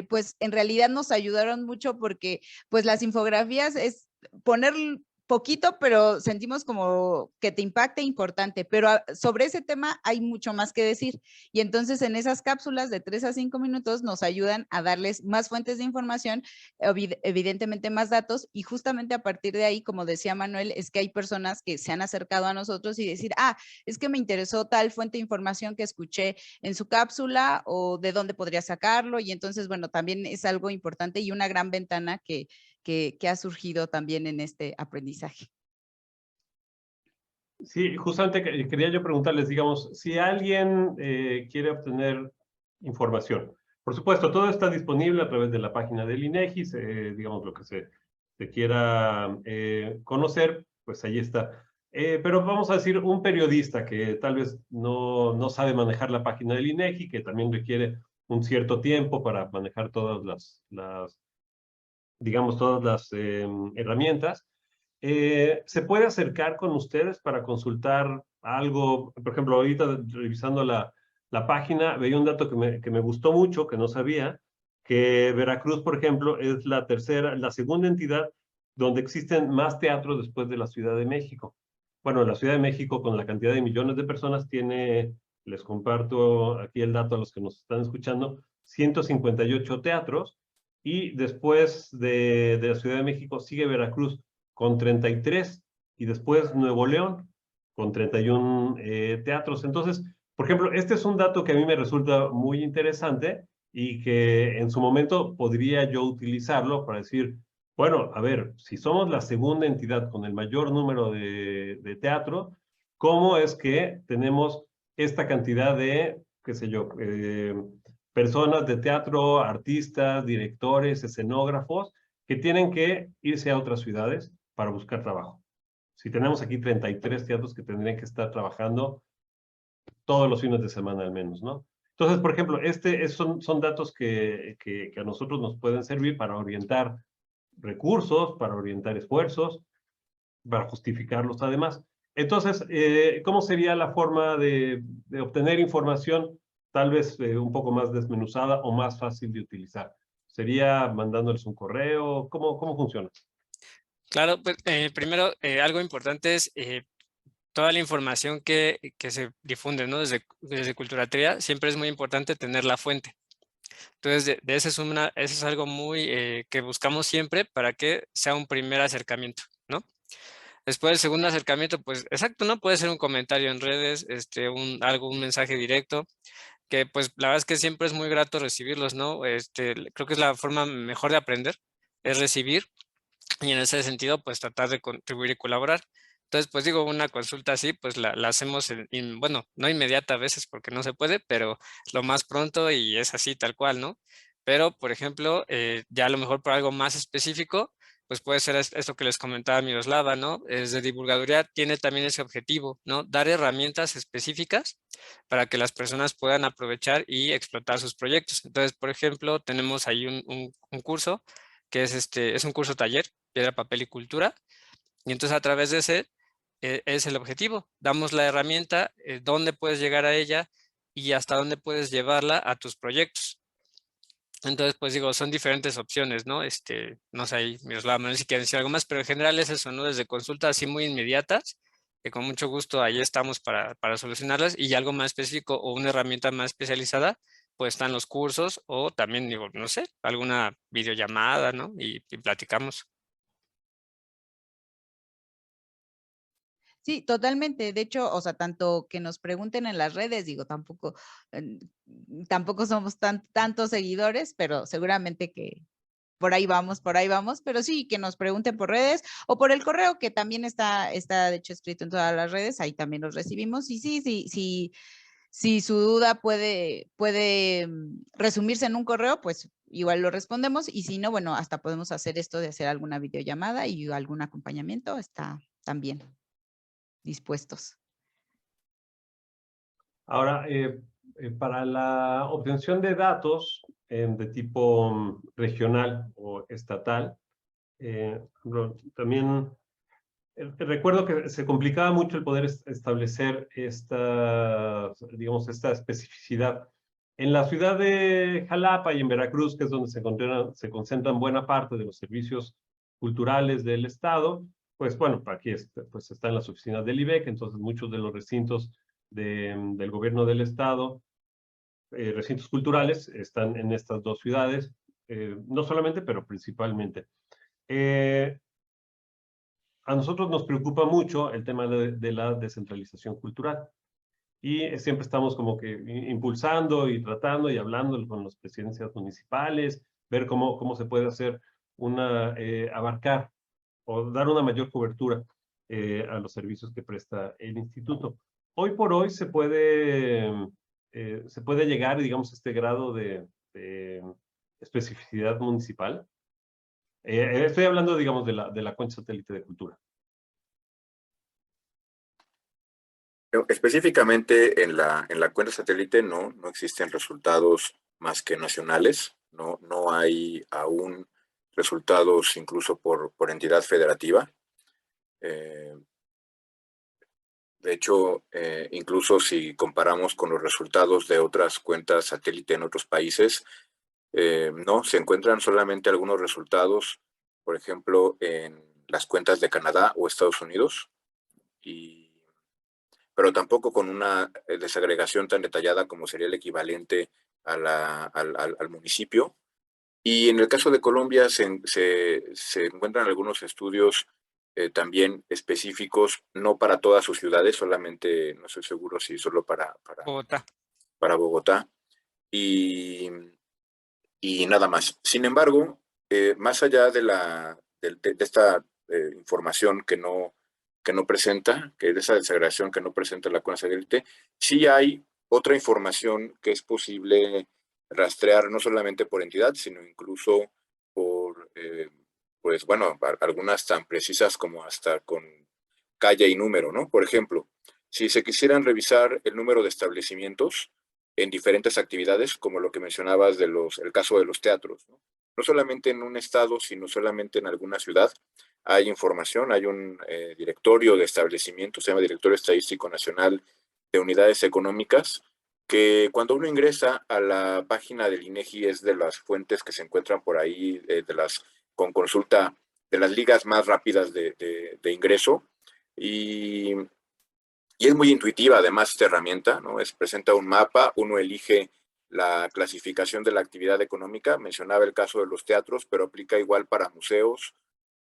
pues en realidad nos ayudaron mucho porque pues las infografías es poner poquito, pero sentimos como que te impacta importante, pero sobre ese tema hay mucho más que decir. Y entonces en esas cápsulas de 3 a 5 minutos nos ayudan a darles más fuentes de información, evidentemente más datos, y justamente a partir de ahí, como decía Manuel, es que hay personas que se han acercado a nosotros y decir, es que me interesó tal fuente de información que escuché en su cápsula o de dónde podría sacarlo. Y entonces, bueno, también es algo importante y una gran ventana que ha surgido también en este aprendizaje. Sí, justamente quería yo preguntarles, digamos, si alguien quiere obtener información. Por supuesto, todo está disponible a través de la página del INEGI, digamos, lo que se quiera conocer, pues ahí está. Pero vamos a decir, un periodista que tal vez no sabe manejar la página del INEGI, que también requiere un cierto tiempo para manejar todas digamos, todas las herramientas. ¿Se puede acercar con ustedes para consultar algo? Por ejemplo, ahorita revisando la página, veía un dato que me gustó mucho, que no sabía, que Veracruz, por ejemplo, es la segunda entidad donde existen más teatros después de la Ciudad de México. Bueno, la Ciudad de México, con la cantidad de millones de personas, les comparto aquí el dato a los que nos están escuchando, 158 teatros, y después de la Ciudad de México sigue Veracruz con 33 y después Nuevo León con 31 teatros. Entonces, por ejemplo, este es un dato que a mí me resulta muy interesante y que en su momento podría yo utilizarlo para decir, bueno, a ver, si somos la segunda entidad con el mayor número de teatro, ¿cómo es que tenemos esta cantidad de, qué sé yo, personas de teatro, artistas, directores, escenógrafos, que tienen que irse a otras ciudades para buscar trabajo? Si tenemos aquí 33 teatros que tendrían que estar trabajando todos los fines de semana al menos, ¿no? Entonces, por ejemplo, son datos que a nosotros nos pueden servir para orientar recursos, para orientar esfuerzos, para justificarlos además. Entonces, ¿cómo sería la forma de obtener información tal vez un poco más desmenuzada o más fácil de utilizar? ¿Sería mandándoles un correo? ¿Cómo funciona? claro, pues primero algo importante es toda la información que se difunde, ¿no? Desde Cultura Tría, siempre es muy importante tener la fuente. Entonces, de eso eso es algo muy que buscamos siempre para que sea un primer acercamiento, ¿no? Después del segundo acercamiento, pues exacto, ¿no? Puede ser un comentario en redes, un mensaje directo, que pues la verdad es que siempre es muy grato recibirlos, ¿no? Creo que es la forma mejor de aprender, es recibir, y en ese sentido, pues tratar de contribuir y colaborar. Entonces, pues digo, una consulta así, pues la hacemos, bueno, no inmediata a veces porque no se puede, pero lo más pronto y es así tal cual, ¿no? Pero, por ejemplo, ya a lo mejor por algo más específico, pues puede ser esto que les comentaba Miroslava, ¿no? De divulgaduría tiene también ese objetivo, ¿no? Dar herramientas específicas para que las personas puedan aprovechar y explotar sus proyectos. Entonces, por ejemplo, tenemos ahí un curso que es un curso taller, Piedra, Papel y Cultura. Y entonces a través de ese es el objetivo. Damos la herramienta, dónde puedes llegar a ella y hasta dónde puedes llevarla a tus proyectos. Entonces, pues digo, son diferentes opciones, ¿no? No sé, ahí Miroslava, Manuel, si quieren decir algo más, pero en general es eso, ¿no? Desde consultas así muy inmediatas, que con mucho gusto ahí estamos para solucionarlas, y algo más específico o una herramienta más especializada, pues están los cursos o también, digo, no sé, alguna videollamada, ¿no? Y platicamos. Sí, totalmente. De hecho, o sea, tanto que nos pregunten en las redes, digo, tampoco somos tantos seguidores, pero seguramente que por ahí vamos, pero sí, que nos pregunten por redes o por el correo, que también está de hecho escrito en todas las redes, ahí también los recibimos. Y si su duda puede resumirse en un correo, pues igual lo respondemos, y si no, bueno, hasta podemos hacer esto de hacer alguna videollamada y algún acompañamiento, está también dispuestos. Ahora, para la obtención de datos de tipo regional o estatal, también recuerdo que se complicaba mucho el poder establecer digamos, esta especificidad. En la ciudad de Jalapa y en Veracruz, que es donde se concentran buena parte de los servicios culturales del Estado, pues bueno, aquí pues están las oficinas del IBEC, entonces muchos de los recintos del gobierno del Estado, recintos culturales, están en estas dos ciudades, no solamente, pero principalmente. A nosotros nos preocupa mucho el tema de la descentralización cultural y siempre estamos como que impulsando y tratando y hablando con las presidencias municipales, ver cómo se puede hacer abarcar o dar una mayor cobertura a los servicios que presta el instituto. Hoy por hoy se puede llegar, digamos, a este grado de especificidad municipal. Estoy hablando, digamos, de la cuenta satélite de cultura. Específicamente en la cuenta satélite no existen resultados más que nacionales, no hay aún resultados incluso por entidad federativa. De hecho, incluso si comparamos con los resultados de otras cuentas satélite en otros países, no, se encuentran solamente algunos resultados, por ejemplo, en las cuentas de Canadá o Estados Unidos, pero tampoco con una desagregación tan detallada como sería el equivalente al municipio. Y en el caso de Colombia se encuentran algunos estudios también específicos, no para todas sus ciudades, solamente, no estoy seguro si solo para Bogotá. Para Bogotá, y nada más. Sin embargo, más allá de esta información que no presenta, que de esa desagregación que no presenta la cuenta satélite, sí hay otra información que es posible rastrear no solamente por entidad, sino incluso por, pues bueno, algunas tan precisas como hasta con calle y número, ¿no? Por ejemplo, si se quisieran revisar el número de establecimientos en diferentes actividades, como lo que mencionabas el caso de los teatros, ¿no? No solamente en un estado, sino solamente en alguna ciudad, hay información, hay un directorio de establecimientos, se llama Directorio Estadístico Nacional de Unidades Económicas, que cuando uno ingresa a la página del INEGI es de las fuentes que se encuentran por ahí, con consulta de las ligas más rápidas de ingreso, y es muy intuitiva además esta herramienta, ¿no? Presenta un mapa, uno elige la clasificación de la actividad económica, mencionaba el caso de los teatros, pero aplica igual para museos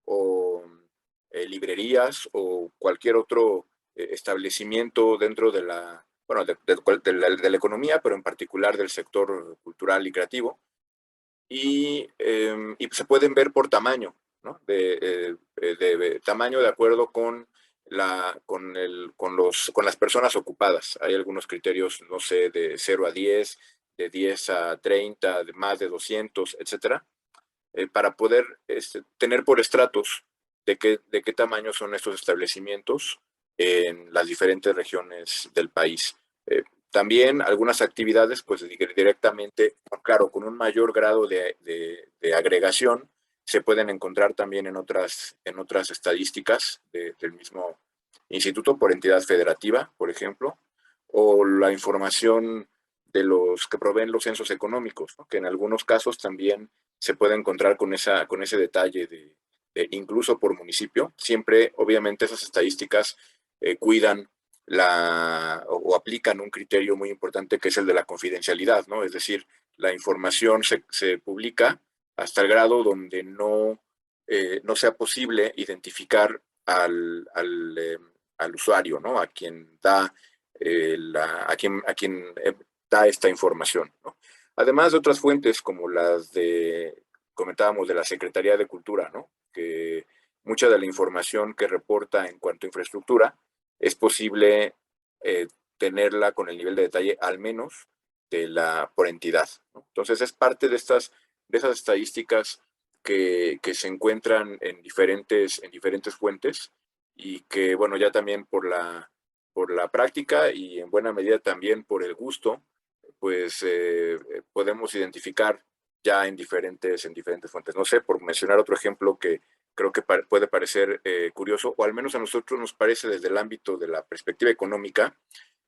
o librerías o cualquier otro establecimiento dentro de la, bueno, de la economía, pero en particular del sector cultural y creativo. Y se pueden ver por tamaño, ¿no? De tamaño de acuerdo con con las personas ocupadas. Hay algunos criterios, no sé, de 0 a 10, de 10 a 30, de más de 200, etcétera, para poder tener por estratos de qué tamaño son estos establecimientos en las diferentes regiones del país. También algunas actividades, pues directamente, claro, con un mayor grado de agregación, se pueden encontrar también en otras estadísticas del mismo instituto por entidad federativa, por ejemplo, o la información de los que proveen los censos económicos, ¿no? Que en algunos casos también se puede encontrar con ese detalle de incluso por municipio. Siempre, obviamente, esas estadísticas cuidan o aplican un criterio muy importante que es el de la confidencialidad, ¿no? Es decir, la información se publica hasta el grado donde no sea posible identificar al usuario, ¿no? A quien da a quien da esta información, ¿no? Además de otras fuentes como las comentábamos, de la Secretaría de Cultura, ¿no? Que mucha de la información que reporta en cuanto a infraestructura es posible tenerla con el nivel de detalle al menos por entidad, ¿no? Entonces es parte de esas estadísticas que se encuentran en diferentes fuentes y que, bueno, ya también por la práctica y en buena medida también por el gusto, pues podemos identificar ya en diferentes fuentes. No sé, por mencionar otro ejemplo que creo que puede parecer curioso, o al menos a nosotros nos parece desde el ámbito de la perspectiva económica,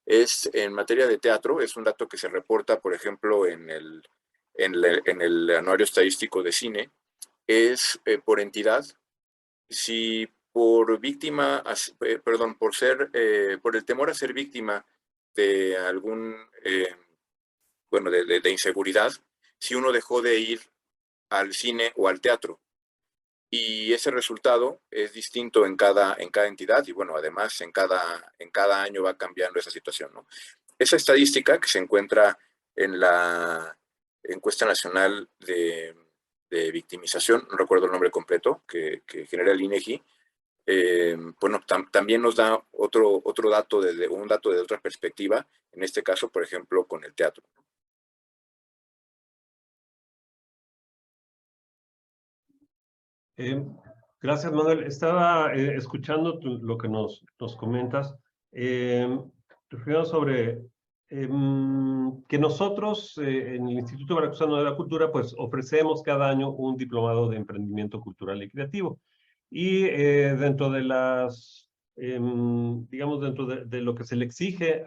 es en materia de teatro. Es un dato que se reporta, por ejemplo, en el anuario estadístico de cine, es por entidad, si por víctima, perdón, por el temor a ser víctima de algún, bueno, de inseguridad, si uno dejó de ir al cine o al teatro. Y ese resultado es distinto en cada entidad y, bueno, además en cada año va cambiando esa situación, ¿no? Esa estadística que se encuentra en la encuesta nacional de victimización, no recuerdo el nombre completo, que genera el INEGI, bueno, también nos da otro dato, un dato de otra perspectiva, en este caso, por ejemplo, con el teatro. Gracias, Manuel. Estaba escuchando lo que nos comentas, refiriendo sobre que nosotros en el Instituto Veracruzano de la Cultura pues ofrecemos cada año un diplomado de emprendimiento cultural y creativo. Y dentro de digamos, dentro de lo que se le exige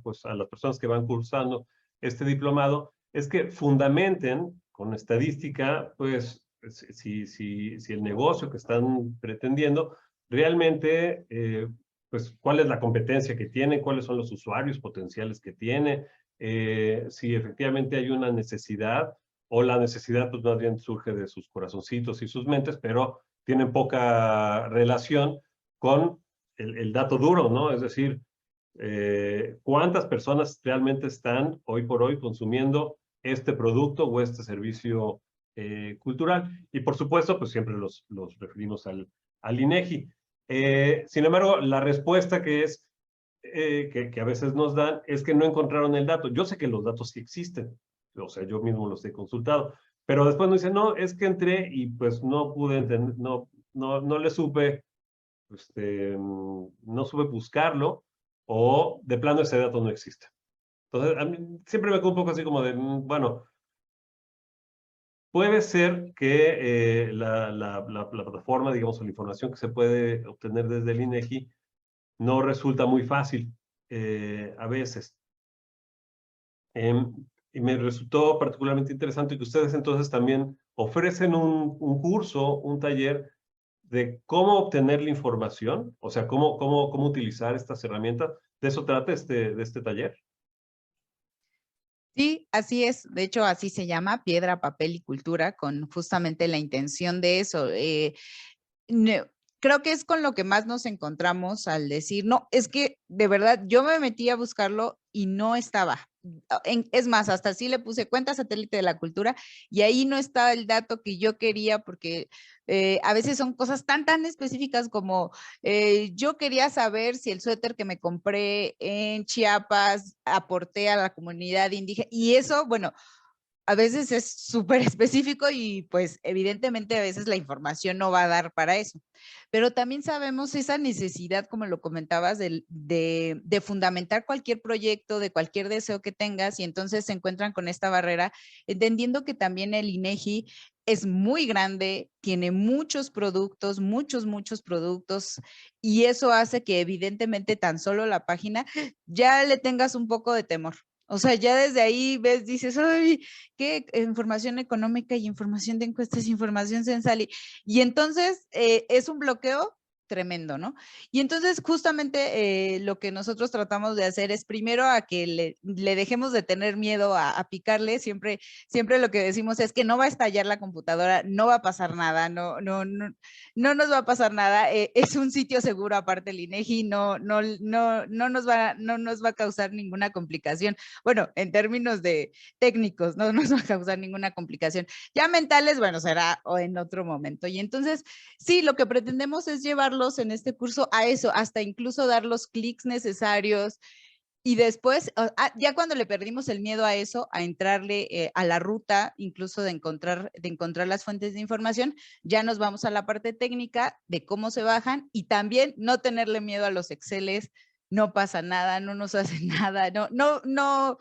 pues, a las personas que van cursando este diplomado, es que fundamenten con estadística, pues, si el negocio que están pretendiendo realmente, pues, cuál es la competencia que tiene, cuáles son los usuarios potenciales que tiene, si efectivamente hay una necesidad, o la necesidad, pues, más bien surge de sus corazoncitos y sus mentes, pero tienen poca relación con el dato duro, ¿no? Es decir, cuántas personas realmente están hoy por hoy consumiendo este producto o este servicio cultural. Y por supuesto, pues siempre los referimos al INEGI. Sin embargo, la respuesta que a veces nos dan es que no encontraron el dato. Yo sé que los datos sí existen, o sea, yo mismo los he consultado, pero después nos dicen, no, es que entré y pues no pude entender, no le supe, no supe buscarlo, o de plano ese dato no existe. Entonces, a mí siempre me quedo un poco así como de, bueno, puede ser que la plataforma, digamos, o la información que se puede obtener desde el INEGI no resulta muy fácil a veces. Y me resultó particularmente interesante que ustedes entonces también ofrecen un curso, un taller de cómo obtener la información, o sea, cómo utilizar estas herramientas. ¿De eso trata de este taller? Sí, así es. De hecho, así se llama, Piedra, Papel y Cultura, con justamente la intención de eso. Creo que es con lo que más nos encontramos al decir, no, es que de verdad yo me metí a buscarlo y no estaba. Es más, hasta sí le puse cuenta satélite de la cultura y ahí no estaba el dato que yo quería porque a veces son cosas tan específicas como yo quería saber si el suéter que me compré en Chiapas aporté a la comunidad indígena y eso, bueno, a veces es súper específico y pues evidentemente a veces la información no va a dar para eso. Pero también sabemos esa necesidad, como lo comentabas, de fundamentar cualquier proyecto, de cualquier deseo que tengas y entonces se encuentran con esta barrera, entendiendo que también el INEGI es muy grande, tiene muchos productos, muchos productos, y eso hace que evidentemente tan solo la página ya le tengas un poco de temor. O sea, ya desde ahí ves, dices, ay, qué información económica y información de encuestas, información censal. Y entonces es un bloqueo tremendo, ¿no? Y entonces justamente lo que nosotros tratamos de hacer es primero a que le dejemos de tener miedo a picarle. Siempre lo que decimos es que no va a estallar la computadora, no va a pasar nada, no nos va a pasar nada. Es un sitio seguro aparte el INEGI, no nos va a causar ninguna complicación. Bueno, en términos de técnicos, no nos va a causar ninguna complicación. Ya mentales, bueno, será o en otro momento. Y entonces, sí, lo que pretendemos es llevarlos en este curso a eso, hasta incluso dar los clics necesarios. Y después, ya cuando le perdimos el miedo a eso, a entrarle a la ruta, incluso de encontrar las fuentes de información, ya nos vamos a la parte técnica de cómo se bajan y también no tenerle miedo a los Exceles. No pasa nada, no nos hace nada, no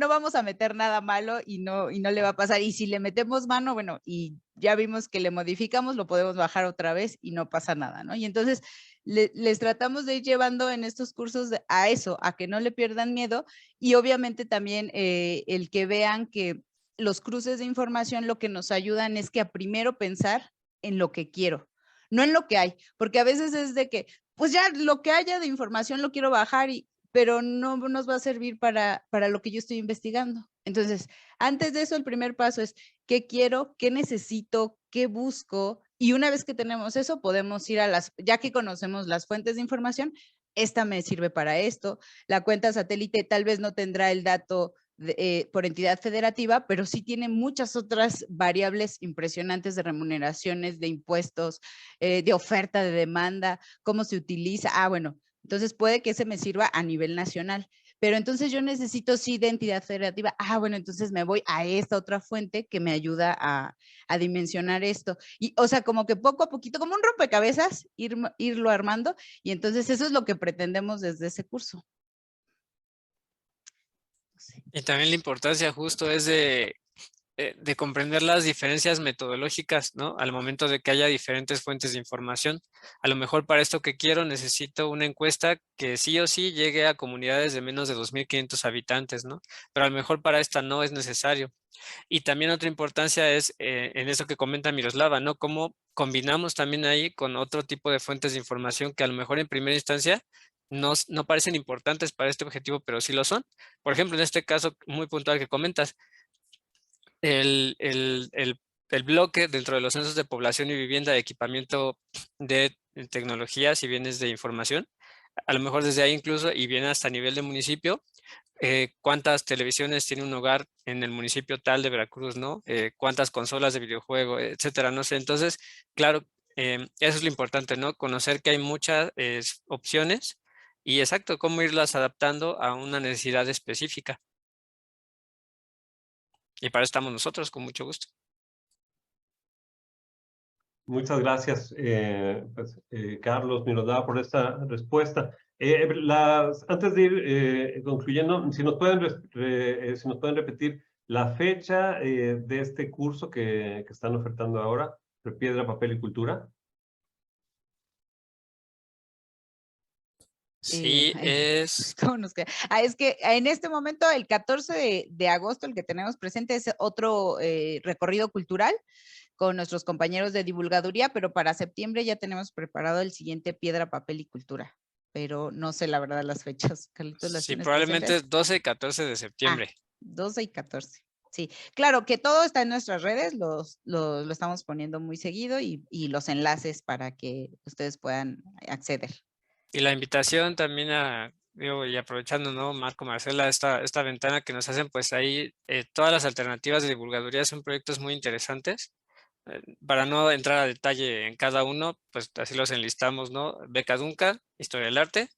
vamos a meter nada malo y no le va a pasar. Y si le metemos mano, bueno, y ya vimos que le modificamos, lo podemos bajar otra vez y no pasa nada, ¿no? Y entonces les tratamos de ir llevando en estos cursos a eso, a que no le pierdan miedo, y obviamente también el que vean que los cruces de información lo que nos ayudan es que a primero pensar en lo que quiero, no en lo que hay, porque a veces es de que, pues ya lo que haya de información lo quiero bajar, pero no nos va a servir para lo que yo estoy investigando. Entonces, antes de eso, el primer paso es qué quiero, qué necesito, qué busco, y una vez que tenemos eso, podemos ir ya que conocemos las fuentes de información, esta me sirve para esto, la cuenta satélite tal vez no tendrá el dato por entidad federativa, pero sí tiene muchas otras variables impresionantes de remuneraciones, de impuestos, de oferta, de demanda, cómo se utiliza. Bueno, entonces puede que ese me sirva a nivel nacional, pero entonces yo necesito sí de entidad federativa. Bueno, entonces me voy a esta otra fuente que me ayuda a dimensionar esto. Y, o sea, como que poco a poquito, como un rompecabezas, irlo armando, y entonces eso es lo que pretendemos desde ese curso. Y también la importancia justo es de comprender las diferencias metodológicas, ¿no? Al momento de que haya diferentes fuentes de información. A lo mejor para esto que quiero necesito una encuesta que sí o sí llegue a comunidades de menos de 2.500 habitantes, ¿no? Pero a lo mejor para esta no es necesario. Y también otra importancia es en eso que comenta Miroslava, ¿no? Cómo combinamos también ahí con otro tipo de fuentes de información que a lo mejor en primera instancia no parecen importantes para este objetivo, pero sí lo son. Por ejemplo, en este caso muy puntual que comentas, el bloque dentro de los censos de población y vivienda de equipamiento de tecnologías y bienes de información, a lo mejor desde ahí incluso y viene hasta nivel de municipio, cuántas televisiones tiene un hogar en el municipio tal de Veracruz, ¿no? Cuántas consolas de videojuego, etcétera, no sé. Entonces, claro, eso es lo importante, ¿no? Conocer que hay muchas opciones y exacto, cómo irlas adaptando a una necesidad específica. Y para eso estamos nosotros, con mucho gusto. Muchas gracias, Carlos, Miroslava, por esta respuesta. Antes de ir concluyendo, si nos pueden repetir la fecha de este curso que están ofertando ahora, Piedra, Papel y Cultura. Sí, es... ¿Cómo nos queda? Es que en este momento, el 14 de agosto, el que tenemos presente es otro recorrido cultural con nuestros compañeros de divulgaduría, pero para septiembre ya tenemos preparado el siguiente Piedra, Papel y Cultura, pero no sé la verdad las fechas. Carlitos, ¿las Sí, tienes probablemente presentes? es 12 y 14 de septiembre. 12 y 14. Sí, claro que todo está en nuestras redes, lo estamos poniendo muy seguido y los enlaces para que ustedes puedan acceder. Y la invitación también y aprovechando, ¿no? Marco, Marcela, esta ventana que nos hacen, pues ahí todas las alternativas de divulgaduría son proyectos muy interesantes. Para no entrar a detalle en cada uno, pues así los enlistamos, ¿no? Beca Dunca, Historia del Arte,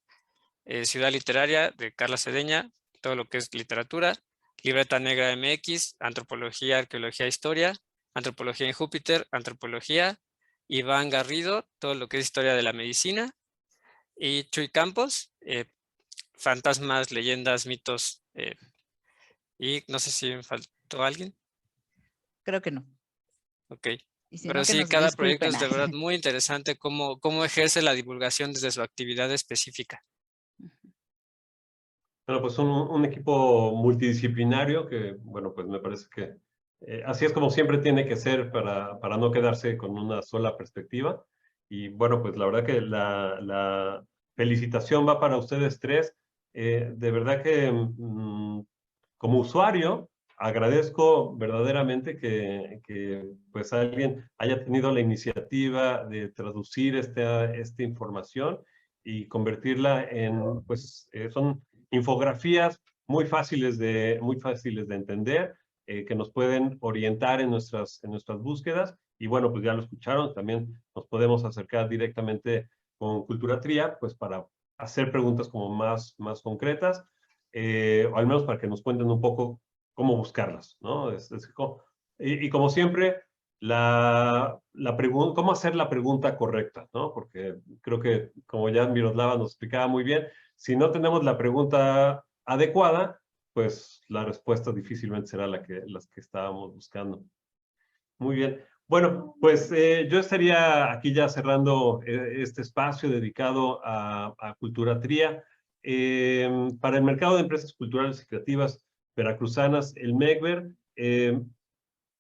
Ciudad Literaria de Carla Cedeña, todo lo que es literatura, Libreta Negra MX, Antropología, Arqueología, Historia, Antropología en Júpiter, Antropología, Iván Garrido, todo lo que es Historia de la Medicina, y Chuy Campos, fantasmas, leyendas, mitos, y no sé si me faltó alguien. Creo que no. Ok. Y si Pero no, que sí, nos cada proyecto disculpen. es de verdad muy interesante cómo ejerce la divulgación desde su actividad específica. Bueno, pues un equipo multidisciplinario que, bueno, pues me parece que así es como siempre tiene que ser para no quedarse con una sola perspectiva. Y bueno, pues la verdad que la felicitación va para ustedes tres. De verdad que como usuario agradezco verdaderamente que pues alguien haya tenido la iniciativa de traducir esta información y convertirla en, pues son infografías muy fáciles de entender, que nos pueden orientar en nuestras búsquedas. Y bueno, pues ya lo escucharon, también nos podemos acercar directamente con Cultura Tria, pues para hacer preguntas como más concretas, o al menos para que nos cuenten un poco cómo buscarlas, ¿no? Y como siempre, cómo hacer la pregunta correcta, ¿no? Porque creo que, como ya Miroslava nos explicaba muy bien, si no tenemos la pregunta adecuada, pues la respuesta difícilmente será las que estábamos buscando. Muy bien. Bueno, pues yo estaría aquí ya cerrando este espacio dedicado a Cultura Tria. Para el mercado de empresas culturales y creativas veracruzanas, el MECVER,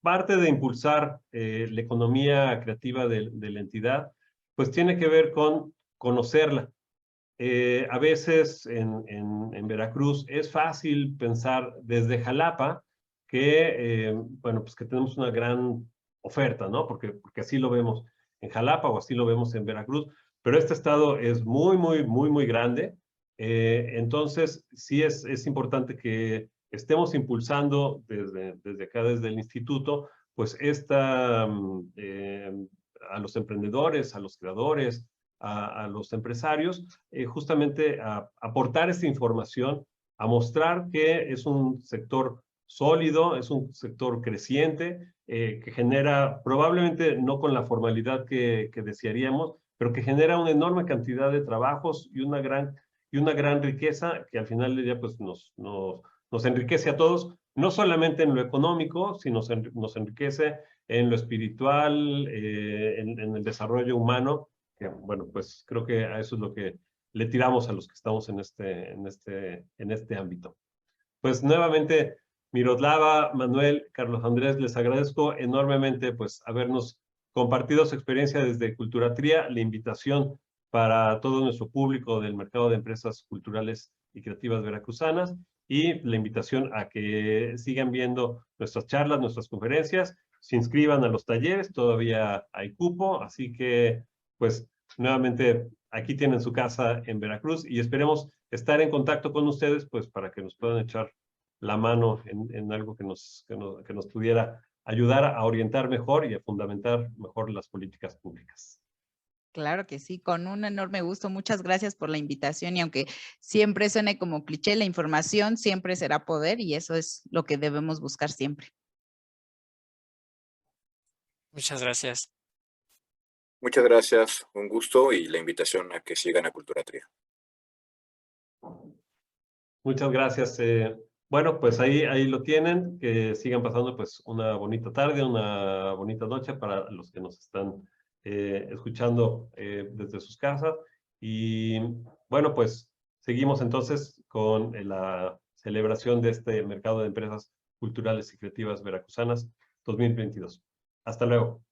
parte de impulsar la economía creativa de la entidad, pues tiene que ver con conocerla. A veces en Veracruz es fácil pensar desde Jalapa que, bueno, pues que tenemos una gran oferta, ¿no? Porque así lo vemos en Jalapa o así lo vemos en Veracruz, pero este estado es muy grande. Entonces, sí es importante que estemos impulsando desde acá, desde el instituto, pues a los emprendedores, a los creadores, a los empresarios, justamente a aportar esta información, a mostrar que es un sector sólido, es un sector creciente, que genera, probablemente no con la formalidad que desearíamos, pero que genera una enorme cantidad de trabajos y una gran riqueza que al final del día pues, nos enriquece a todos, no solamente en lo económico, sino nos enriquece en lo espiritual, en el desarrollo humano, que, bueno, pues creo que a eso es lo que le tiramos a los que estamos en este ámbito. Pues nuevamente, Miroslava, Manuel, Carlos Andrés, les agradezco enormemente pues habernos compartido su experiencia desde Cultura Tria, la invitación para todo nuestro público del mercado de empresas culturales y creativas veracruzanas y la invitación a que sigan viendo nuestras charlas, nuestras conferencias, se inscriban a los talleres, todavía hay cupo, así que pues nuevamente aquí tienen su casa en Veracruz y esperemos estar en contacto con ustedes pues para que nos puedan echar la mano en algo que nos pudiera ayudar a orientar mejor y a fundamentar mejor las políticas públicas. Claro que sí, con un enorme gusto. Muchas gracias por la invitación y aunque siempre suene como cliché, la información siempre será poder y eso es lo que debemos buscar siempre. Muchas gracias. Muchas gracias, un gusto y la invitación a que sigan a Cultura Tria. Muchas gracias. Bueno, pues ahí lo tienen, que sigan pasando pues una bonita tarde, una bonita noche para los que nos están escuchando desde sus casas. Y bueno, pues seguimos entonces con la celebración de este mercado de empresas culturales y creativas veracruzanas 2022. Hasta luego.